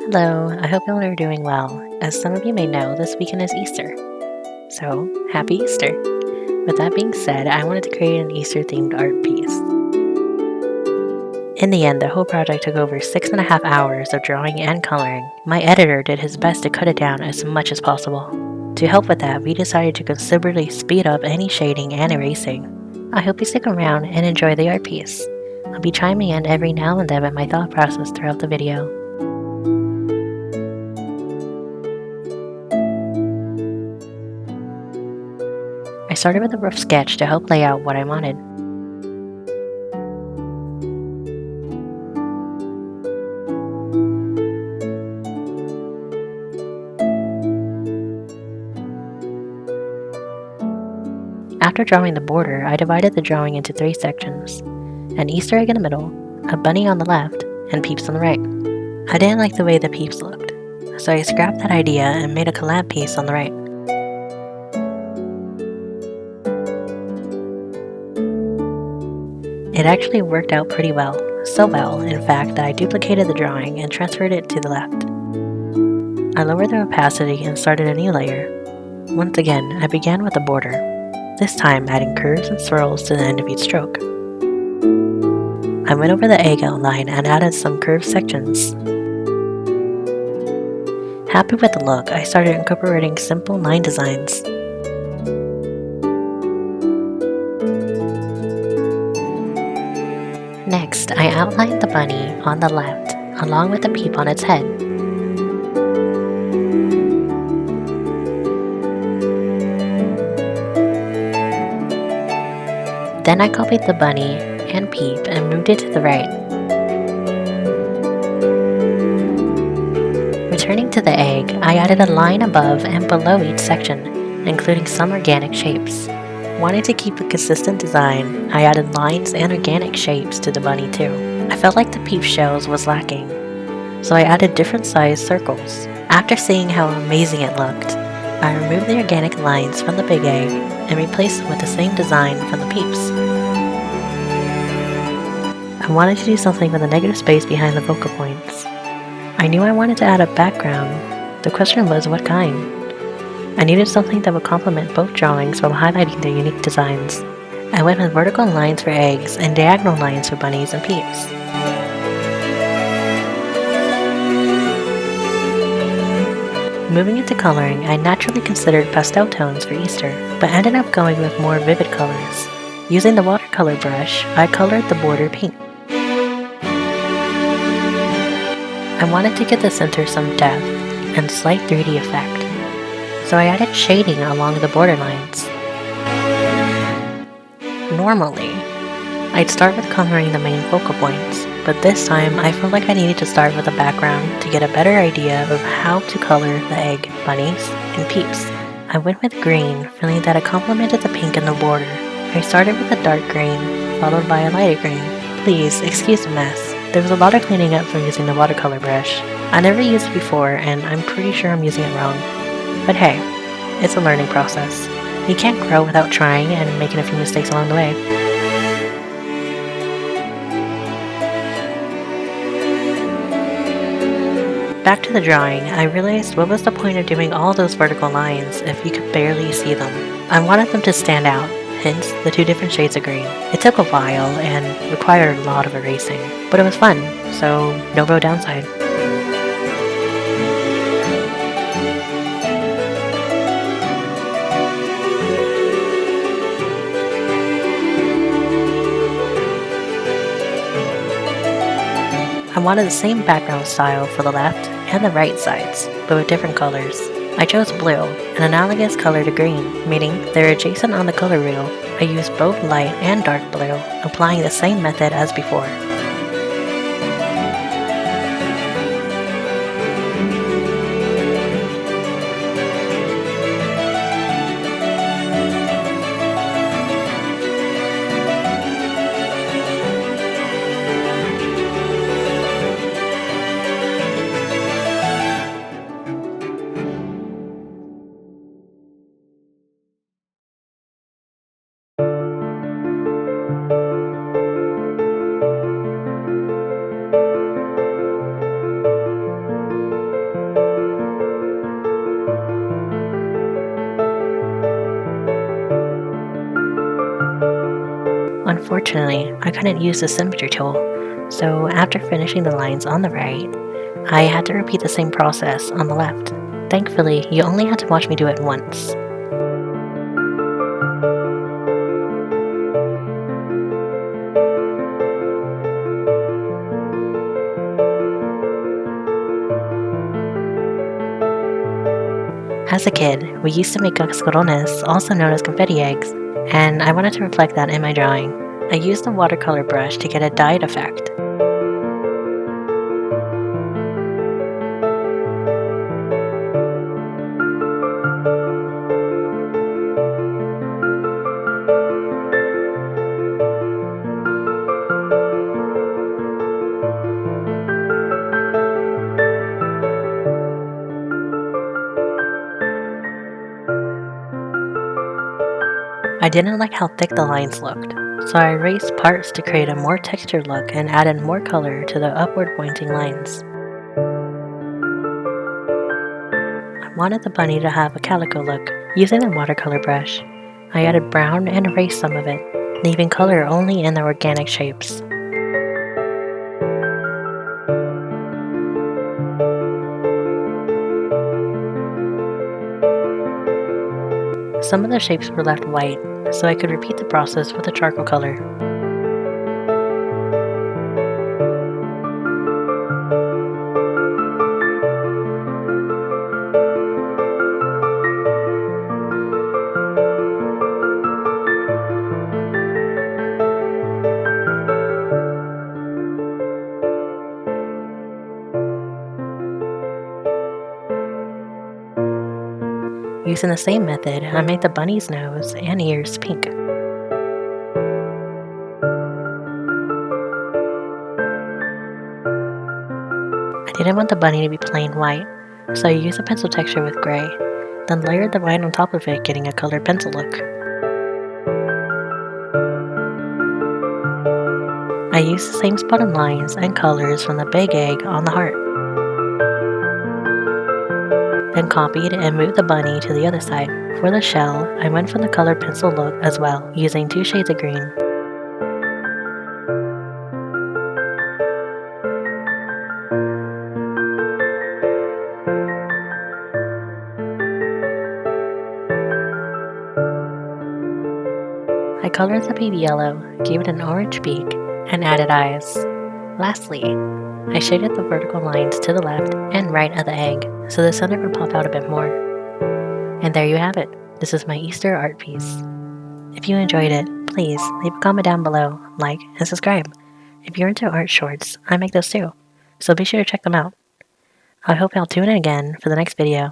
Hello, I hope y'all are doing well. As some of you may know, this weekend is Easter. So, happy Easter! With that being said, I wanted to create an Easter themed art piece. In the end, the whole project took over 6.5 hours of drawing and coloring. My editor did his best to cut it down as much as possible. To help with that, we decided to considerably speed up any shading and erasing. I hope you stick around and enjoy the art piece. I'll be chiming in every now and then with my thought process throughout the video. I started with a rough sketch to help lay out what I wanted. After drawing the border, I divided the drawing into 3 sections: an Easter egg in the middle, a bunny on the left, and peeps on the right. I didn't like the way the peeps looked, so I scrapped that idea and made a collab piece on the right. It actually worked out pretty well, so well, in fact, that I duplicated the drawing and transferred it to the left. I lowered the opacity and started a new layer. Once again, I began with the border, this time adding curves and swirls to the end of each stroke. I went over the egg outline and added some curved sections. Happy with the look, I started incorporating simple line designs. Next, I outlined the bunny on the left, along with the peep on its head. Then I copied the bunny and peep and moved it to the right. Returning to the egg, I added a line above and below each section, including some organic shapes. Wanting to keep a consistent design, I added lines and organic shapes to the bunny too. I felt like the peep shells was lacking, so I added different sized circles. After seeing how amazing it looked, I removed the organic lines from the big egg and replaced them with the same design from the peeps. I wanted to do something with a negative space behind the focal points. I knew I wanted to add a background. The question was what kind. I needed something that would complement both drawings while highlighting their unique designs. I went with vertical lines for eggs and diagonal lines for bunnies and peeps. Moving into coloring, I naturally considered pastel tones for Easter, but ended up going with more vivid colors. Using the watercolor brush, I colored the border pink. I wanted to give the center some depth and slight 3D effect, so I added shading along the border lines. Normally, I'd start with coloring the main focal points, but this time I felt like I needed to start with a background to get a better idea of how to color the egg, bunnies, and peeps. I went with green, feeling that it complemented the pink in the border. I started with a dark green, followed by a lighter green. Please, excuse the mess. There was a lot of cleaning up from using the watercolor brush. I never used it before, and I'm pretty sure I'm using it wrong. But hey, it's a learning process. You can't grow without trying and making a few mistakes along the way. Back to the drawing, I realized what was the point of doing all those vertical lines if you could barely see them. I wanted them to stand out, hence the 2 different shades of green. It took a while and required a lot of erasing, but it was fun, so no real downside. I wanted the same background style for the left and the right sides, but with different colors. I chose blue, an analogous color to green, meaning they're adjacent on the color wheel. I used both light and dark blue, applying the same method as before. Unfortunately, I couldn't use the symmetry tool, so after finishing the lines on the right, I had to repeat the same process on the left. Thankfully, you only had to watch me do it once. As a kid, we used to make cascarones, also known as confetti eggs, and I wanted to reflect that in my drawing. I used a watercolor brush to get a dyed effect. I didn't like how thick the lines looked, so I erased parts to create a more textured look and added more color to the upward pointing lines. I wanted the bunny to have a calico look. Using a watercolor brush, I added brown and erased some of it, leaving color only in the organic shapes. Some of the shapes were left white, so I could repeat the process with a charcoal color. Using the same method, I made the bunny's nose and ears pink. I didn't want the bunny to be plain white, so I used a pencil texture with gray, then layered the white on top of it, getting a colored pencil look. I used the same spotted lines and colors from the big egg on the heart, then copied and moved the bunny to the other side. For the shell, I went for the colored pencil look as well, using 2 shades of green. I colored the baby yellow, gave it an orange beak, and added eyes. Lastly, I shaded the vertical lines to the left and right of the egg, so the center would pop out a bit more. And there you have it. This is my Easter art piece. If you enjoyed it, please leave a comment down below, like, and subscribe. If you're into art shorts, I make those too, so be sure to check them out. I hope you'll tune in again for the next video.